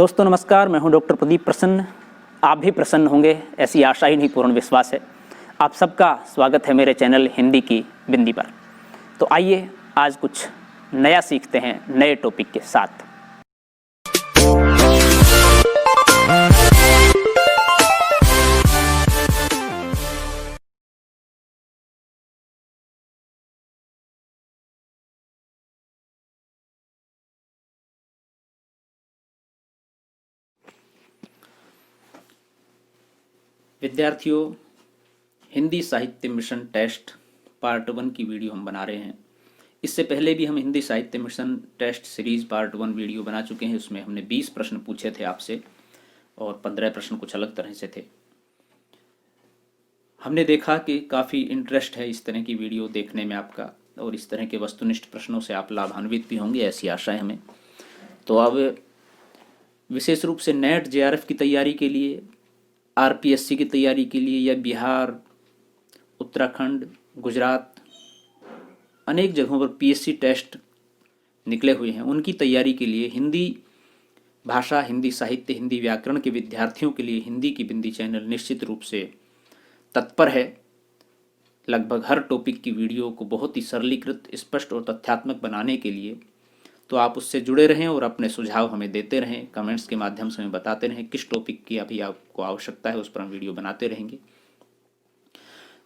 दोस्तों नमस्कार, मैं हूं डॉक्टर प्रदीप प्रसन्न। आप भी प्रसन्न होंगे, ऐसी आशा ही नहीं पूर्ण विश्वास है। आप सबका स्वागत है मेरे चैनल हिंदी की बिंदी पर। तो आइए आज कुछ नया सीखते हैं नए टॉपिक के साथ। विद्यार्थियों, हिंदी साहित्य मिशन टेस्ट पार्ट 1 की वीडियो हम बना रहे हैं। इससे पहले भी हम हिंदी साहित्य mission test series part 1 video बना चुके हैं। उसमें हमने 20 प्रश्न पूछे थे आपसे और 15 प्रश्न कुछ अलग तरह से थे। हमने देखा कि काफ़ी इंटरेस्ट है इस तरह की वीडियो देखने में आपका, और इस तरह के वस्तुनिष्ठ प्रश्नों से आप लाभान्वित भी होंगे, ऐसी आशा है हमें। तो अब विशेष रूप से नेट जेआरएफ की तैयारी के लिए, आरपीएससी की तैयारी के लिए, या बिहार, उत्तराखंड, गुजरात, अनेक जगहों पर पीएससी टेस्ट निकले हुए हैं, उनकी तैयारी के लिए हिंदी भाषा, हिंदी साहित्य, हिंदी व्याकरण के विद्यार्थियों के लिए हिंदी की बिंदी चैनल निश्चित रूप से तत्पर है। लगभग हर टॉपिक की वीडियो को बहुत ही सरलीकृत, स्पष्ट और तथ्यात्मक बनाने के लिए। तो आप उससे जुड़े रहें और अपने सुझाव हमें देते रहें, कमेंट्स के माध्यम से हमें बताते रहें किस टॉपिक की अभी आपको आवश्यकता है, उस पर हम वीडियो बनाते रहेंगे।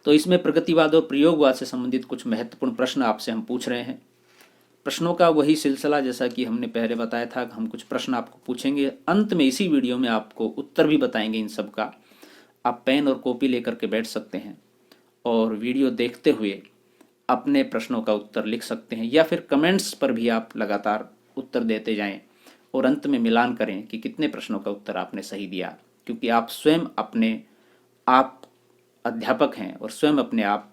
तो इसमें प्रगतिवाद और प्रयोगवाद से संबंधित कुछ महत्वपूर्ण प्रश्न आपसे हम पूछ रहे हैं। प्रश्नों का वही सिलसिला जैसा कि हमने पहले बताया था, हम कुछ प्रश्न आपको पूछेंगे, अंत में इसी वीडियो में आपको उत्तर भी बताएंगे इन सब का। आप पेन और कॉपी लेकर के बैठ सकते हैं और वीडियो देखते हुए अपने प्रश्नों का उत्तर लिख सकते हैं, या फिर कमेंट्स पर भी आप लगातार उत्तर देते जाएं और अंत में मिलान करें कि कितने प्रश्नों का उत्तर आपने सही दिया, क्योंकि आप स्वयं अपने आप अध्यापक हैं और स्वयं अपने आप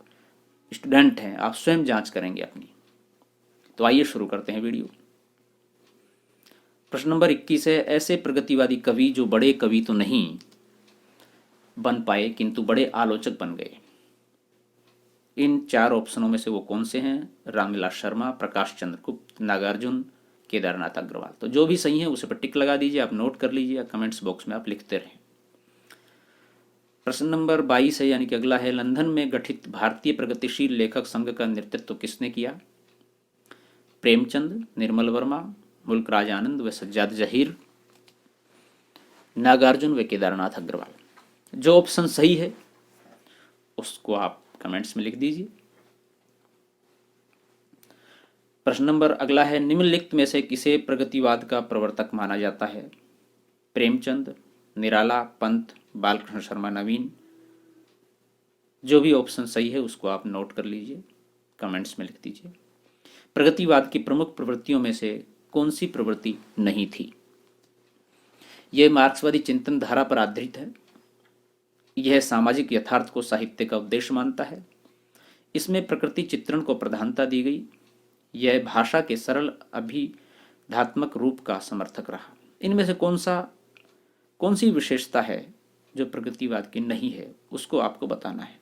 स्टूडेंट हैं, आप स्वयं जांच करेंगे अपनी। तो आइए शुरू करते हैं वीडियो। प्रश्न नंबर 21 है, ऐसे प्रगतिवादी कवि जो बड़े कवि तो नहीं बन पाए किंतु बड़े आलोचक बन गए। इन 4 ऑप्शनों में से वो कौन से हैं? रामविलास शर्मा, प्रकाश चंद्र गुप्त, नागार्जुन, केदारनाथ अग्रवाल। तो जो भी सही है उसे पर टिक लगा दीजिए, आप नोट कर लीजिए, या कमेंट्स बॉक्स में आप लिखते रहें। प्रश्न नंबर 22 है, यानी कि अगला है, लंदन में गठित भारतीय प्रगतिशील लेखक संघ का नेतृत्व किसने किया? प्रेमचंद, निर्मल वर्मा, मुल्कराज आनंद व सज्जाद जहीर, नागार्जुन व केदारनाथ अग्रवाल। जो ऑप्शन सही है उसको आप कमेंट्स में लिख दीजिए। प्रश्न नंबर अगला है, निम्नलिखित में से किसे प्रगतिवाद का प्रवर्तक माना जाता है? प्रेमचंद, निराला, पंत, बालकृष्ण शर्मा नवीन। जो भी ऑप्शन सही है उसको आप नोट कर लीजिए, कमेंट्स में लिख दीजिए। प्रगतिवाद की प्रमुख प्रवृत्तियों में से कौन सी प्रवृत्ति नहीं थी? यह मार्क्सवादी चिंतन धारा पर आधारित है। यह सामाजिक यथार्थ को साहित्य का उद्देश्य मानता है। इसमें प्रकृति चित्रण को प्रधानता दी गई। यह भाषा के सरल अभिधात्मक रूप का समर्थक रहा। इनमें से कौन सी विशेषता है जो प्रगतिवाद की नहीं है, उसको आपको बताना है।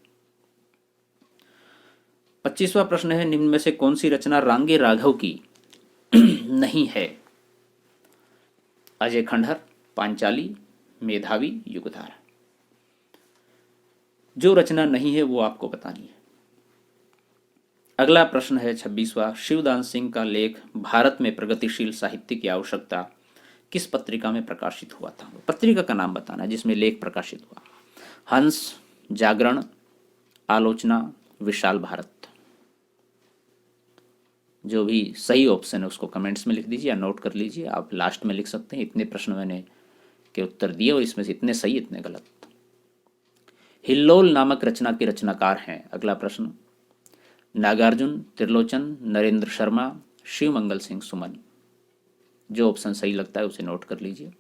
25वां प्रश्न है, निम्न में से कौन सी रचना रांगे राघव की नहीं है? अजय खंडहर, पांचाली, मेधावी, युगधार। जो रचना नहीं है वो आपको बतानी है। अगला प्रश्न है 26वां, शिवदान सिंह का लेख भारत में प्रगतिशील साहित्य की आवश्यकता किस पत्रिका में प्रकाशित हुआ था? पत्रिका का नाम बताना जिसमें लेख प्रकाशित हुआ। हंस, जागरण, आलोचना, विशाल भारत। जो भी सही ऑप्शन है उसको कमेंट्स में लिख दीजिए या नोट कर लीजिए, आप लास्ट में लिख सकते हैं। इतने प्रश्न मैंने के उत्तर दिए और इसमें से इतने सही इतने गलत। हिल्लोल नामक रचना के रचनाकार हैं? अगला प्रश्न, नागार्जुन, त्रिलोचन, नरेंद्र शर्मा, शिवमंगल सिंह सुमन। जो ऑप्शन सही लगता है उसे नोट कर लीजिए।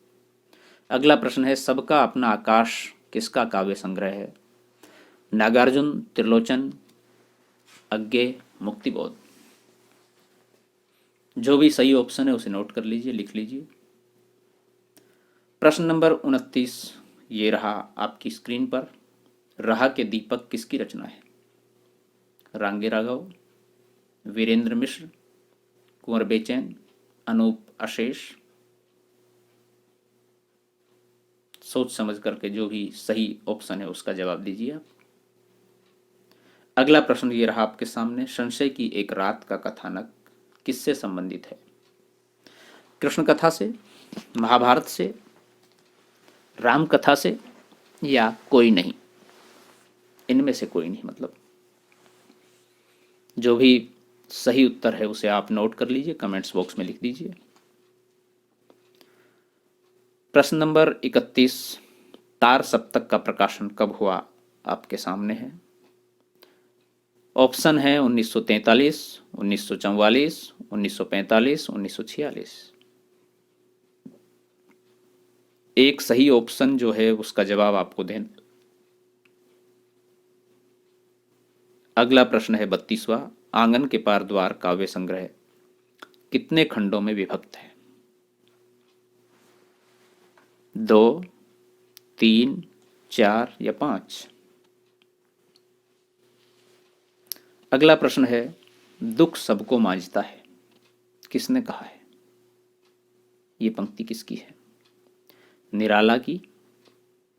अगला प्रश्न है, सबका अपना आकाश किसका काव्य संग्रह है? नागार्जुन, त्रिलोचन, अज्ञे, मुक्तिबोध। जो भी सही ऑप्शन है उसे नोट कर लीजिए, लिख लीजिए। प्रश्न नंबर 29 ये रहा आपकी स्क्रीन पर। राह के दीपक किसकी रचना है? रांगे राघव, वीरेंद्र मिश्र, कुंवर बेचैन, अनूप अशेष। सोच समझ करके जो भी सही ऑप्शन है उसका जवाब दीजिए आप। अगला प्रश्न ये रहा आपके सामने, संशय की एक रात का कथानक किससे संबंधित है? कृष्ण कथा से, महाभारत से, राम कथा से, या कोई नहीं? इनमें से कोई नहीं, मतलब जो भी सही उत्तर है उसे आप नोट कर लीजिए, कमेंट्स बॉक्स में लिख दीजिए। प्रश्न नंबर 31, तार सप्तक का प्रकाशन कब हुआ आपके सामने है। ऑप्शन है 1943, 1944, 1945, 1946। एक सही ऑप्शन जो है उसका जवाब आपको देना। अगला प्रश्न है 32वां, आंगन के पार द्वार काव्य संग्रह कितने खंडों में विभक्त है? 2, 3, 4 या 5? अगला प्रश्न है, दुख सबको मांझता है किसने कहा है? ये पंक्ति किसकी है? निराला की,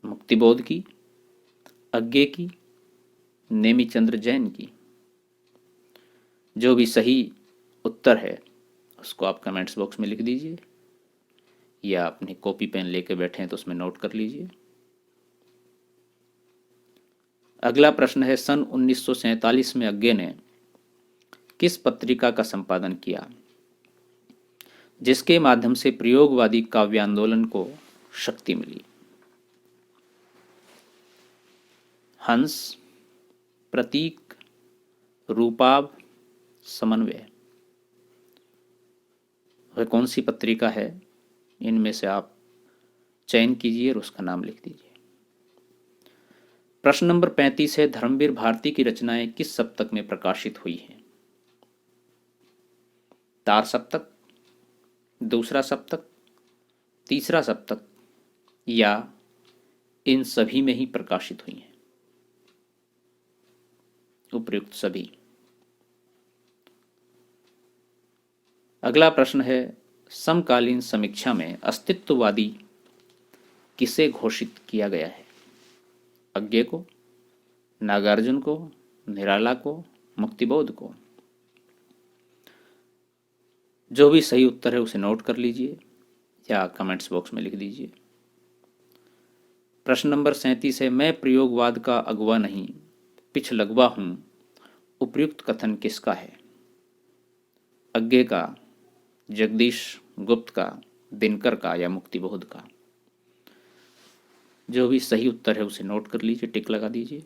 मुक्तिबोध की, अज्ञे की, नेमिचंद्र जैन की? जो भी सही उत्तर है उसको आप कमेंट्स बॉक्स में लिख दीजिए, या अपनी कॉपी पेन लेके बैठे हैं तो उसमें नोट कर लीजिए। अगला प्रश्न है, सन 1947 में अज्ञे ने किस पत्रिका का संपादन किया जिसके माध्यम से प्रयोगवादी काव्य आंदोलन को शक्ति मिली? हंस, प्रतीक, रूपाभ, समन्वय? वह कौन सी पत्रिका है? इनमें से आप चयन कीजिए और उसका नाम लिख दीजिए। प्रश्न नंबर 35 है, धर्मवीर भारती की रचनाएं किस सप्तक में प्रकाशित हुई हैं? तार सप्तक, दूसरा सप्तक, तीसरा सप्तक, या इन सभी में ही प्रकाशित हुई हैं? उपयुक्त सभी। अगला प्रश्न है, समकालीन समीक्षा में अस्तित्ववादी किसे घोषित किया गया है? अज्ञे को, नागार्जुन को, निराला को, मुक्तिबोध को? जो भी सही उत्तर है उसे नोट कर लीजिए या कमेंट्स बॉक्स में लिख दीजिए। प्रश्न नंबर 37 है, मैं प्रयोगवाद का अगुवा नहीं पिछलगवा हूं, उपयुक्त कथन किसका है? अज्ञे का, जगदीश गुप्त का, दिनकर का, या मुक्तिबोध का? जो भी सही उत्तर है उसे नोट कर लीजिए, टिक लगा दीजिए।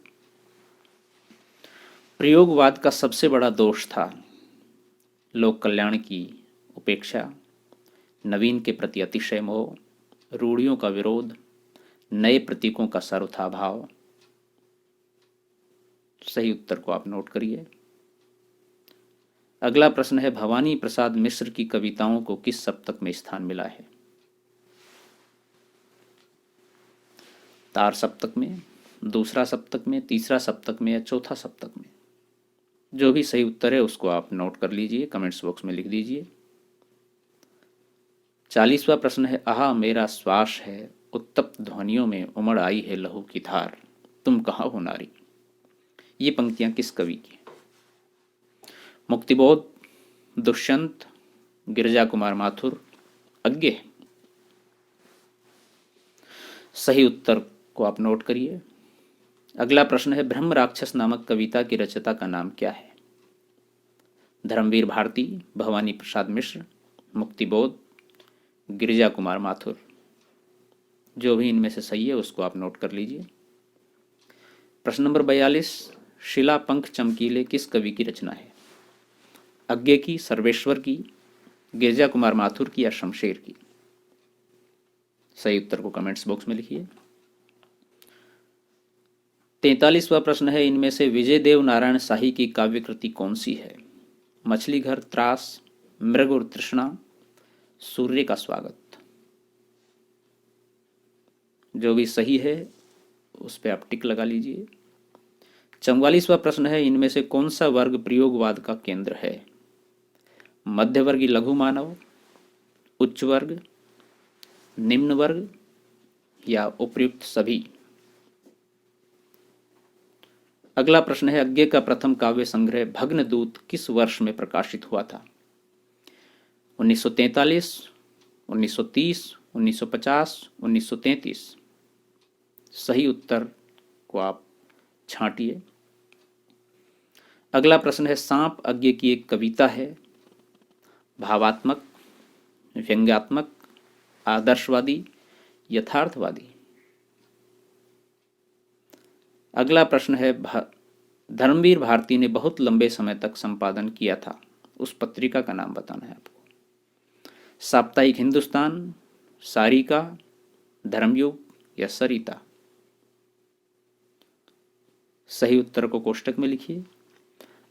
प्रयोगवाद का सबसे बड़ा दोष था लोक कल्याण की उपेक्षा, नवीन के प्रति अतिशय मोह, रूढ़ियों का विरोध, नए प्रतीकों का सर्वथा भाव? सही उत्तर को आप नोट करिए। अगला प्रश्न है, भवानी प्रसाद मिश्र की कविताओं को किस सप्तक में स्थान मिला है? तार सप्तक में, दूसरा सप्तक में, तीसरा सप्तक में, या चौथा सप्तक में? जो भी सही उत्तर है उसको आप नोट कर लीजिए, कमेंट्स बॉक्स में लिख दीजिए। 40वां प्रश्न है, आहा मेरा श्वास है, उत्तप्त ध्वनियों में उमड़ आई है लहू की धार, तुम कहाँ हो नारी? ये पंक्तियां किस कवि की? मुक्तिबोध, दुष्यंत, गिरिजा कुमार माथुर, अज्ञे? सही उत्तर को आप नोट करिए। अगला प्रश्न है, ब्रह्म राक्षस नामक कविता की रचयिता का नाम क्या है? धर्मवीर भारती, भवानी प्रसाद मिश्र, मुक्तिबोध, गिरिजा कुमार माथुर? जो भी इनमें से सही है उसको आप नोट कर लीजिए। प्रश्न नंबर 42, शिला पंख चमकीले किस कवि की रचना है? अज्ञे की, सर्वेश्वर की, गिरिजा कुमार माथुर की, या शमशेर की? सही उत्तर को कमेंट्स बॉक्स में लिखिए। 43वां प्रश्न है, इनमें से विजय देव नारायण शाही की काव्य कृति कौन सी है? मछली घर, त्रास, मृग और तृष्णा, सूर्य का स्वागत? जो भी सही है उस पर आप टिक लगा लीजिए। 44वां प्रश्न है, इनमें से कौन सा वर्ग प्रयोगवाद का केंद्र है? मध्यवर्गीय लघु मानव, उच्च वर्ग, निम्न वर्ग, या उपर्युक्त सभी? अगला प्रश्न है, अज्ञे का प्रथम काव्य संग्रह भग्नदूत किस वर्ष में प्रकाशित हुआ था? 1943, 1930, 1950, 1933? सही उत्तर को आप छांटिए। अगला प्रश्न है, सांप अज्ञे की एक कविता है, भावात्मक, व्यंग्यात्मक, आदर्शवादी, यथार्थवादी? अगला प्रश्न है, धर्मवीर भारती ने बहुत लंबे समय तक संपादन किया था, उस पत्रिका का नाम बताना है आपको। साप्ताहिक हिंदुस्तान, सारिका, धर्मयुग या सरिता? सही उत्तर को कोष्टक में लिखिए।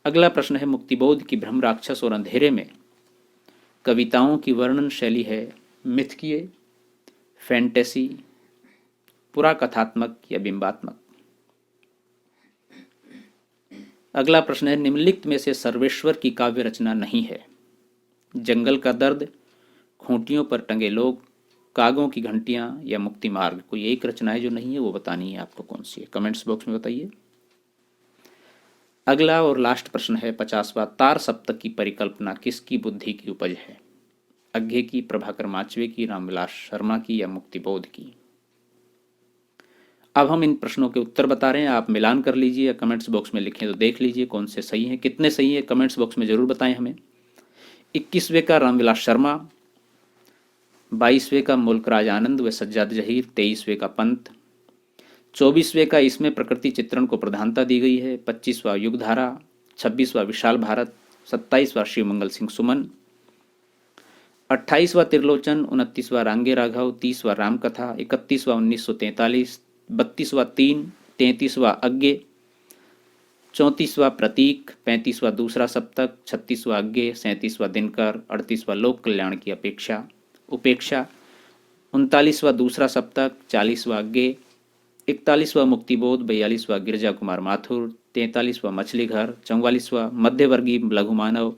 अगला प्रश्न है, मुक्तिबोध की ब्रह्म राक्षस और अंधेरे में कविताओं की वर्णन शैली है मिथकीय, फैंटेसी, पुराकथात्मक या बिंबात्मक? अगला प्रश्न है, निम्नलिखित में से सर्वेश्वर की काव्य रचना नहीं है? जंगल का दर्द, खूंटियों पर टंगे लोग, कागों की घंटियां या मुक्ति मार्ग? कोई एक रचना है जो नहीं है, वो बतानी है आपको कौन सी है, कमेंट्स बॉक्स में बताइए। अगला और लास्ट प्रश्न है 50वां, तार सप्तक की परिकल्पना किसकी बुद्धि की उपज है? अज्ञे की, प्रभाकर माचवे की, रामविलास शर्मा की या मुक्तिबोध की? अब हम इन प्रश्नों के उत्तर बता रहे हैं, आप मिलान कर लीजिए या कमेंट्स बॉक्स में लिखें तो देख लीजिए कौन से सही हैं, कितने सही है कमेंट्स बॉक्स में जरूर बताएं हमें। 21वें का रामविलास शर्मा, 22वें का मुल्कराज आनंद व सज्जाद जहीर, 23वें का पंत, 24वें का इसमें प्रकृति चित्रण को प्रधानता दी गई है, 25वां युगधारा, 26वां विशाल भारत, 27वां शिवमंगल सिंह सुमन, 28वां त्रिलोचन, 29वां रांगे राघव, 30वां रामकथा, 31वां 1943, 32वां 3, 33वां अज्ञे, 34वां प्रतीक, 35वां दूसरा सप्तक, 36वां अज्ञे, 37वां दिनकर, 38वां लोक कल्याण की उपेक्षा, 39वां दूसरा सप्तक, 40वां अज्ञे, 41वां मुक्तिबोध, 42वां गिरजा कुमार माथुर, 43वां मछली घर, 44वां मध्यवर्गीय लघुमानव,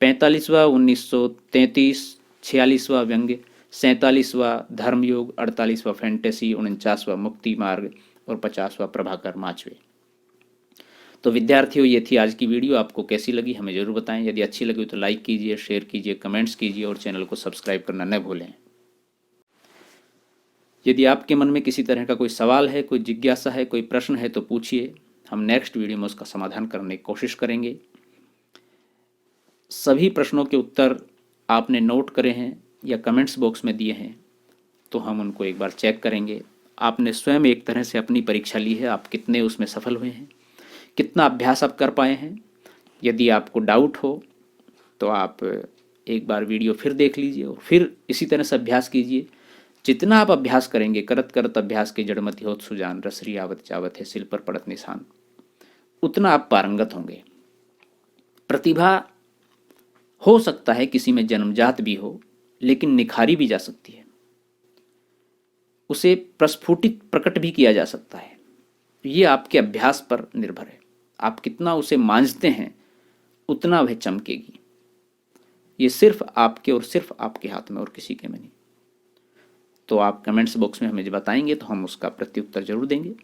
45वां 1933, 46वां व्यंग्य, 47वां धर्मयुग, 48वां फैंटेसी, 49वां मुक्ति मार्ग और 50वां प्रभाकर माचवे। तो विद्यार्थियों, ये थी आज की वीडियो। आपको कैसी लगी हमें जरूर बताएं। यदि अच्छी लगी तो लाइक कीजिए, शेयर कीजिए, कमेंट्स कीजिए और चैनल को सब्सक्राइब करना न भूलें। यदि आपके मन में किसी तरह का कोई सवाल है, कोई जिज्ञासा है, कोई प्रश्न है तो पूछिए, हम नेक्स्ट वीडियो में उसका समाधान करने की कोशिश करेंगे। सभी प्रश्नों के उत्तर आपने नोट करे हैं या कमेंट्स बॉक्स में दिए हैं तो हम उनको एक बार चेक करेंगे। आपने स्वयं एक तरह से अपनी परीक्षा ली है, आप कितने उसमें सफल हुए हैं, कितना अभ्यास आप कर पाए हैं। यदि आपको डाउट हो तो आप एक बार वीडियो फिर देख लीजिए और फिर इसी तरह से अभ्यास कीजिए। जितना आप अभ्यास करेंगे, करत करत अभ्यास के जड़मति होत सुजान, रसरी आवत जावत है सिल पर पड़त निशान, उतना आप पारंगत होंगे। प्रतिभा हो सकता है किसी में जन्मजात भी हो, लेकिन निखारी भी जा सकती है, उसे प्रस्फुटित प्रकट भी किया जा सकता है। ये आपके अभ्यास पर निर्भर है, आप कितना उसे मांझते हैं उतना वह चमकेगी। ये सिर्फ आपके और सिर्फ आपके हाथ में और किसी के में नहीं। तो आप कमेंट्स बॉक्स में हमें बताएंगे तो हम उसका प्रत्युत्तर जरूर देंगे।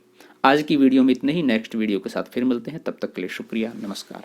आज की वीडियो में इतने ही, नेक्स्ट वीडियो के साथ फिर मिलते हैं, तब तक के लिए शुक्रिया, नमस्कार।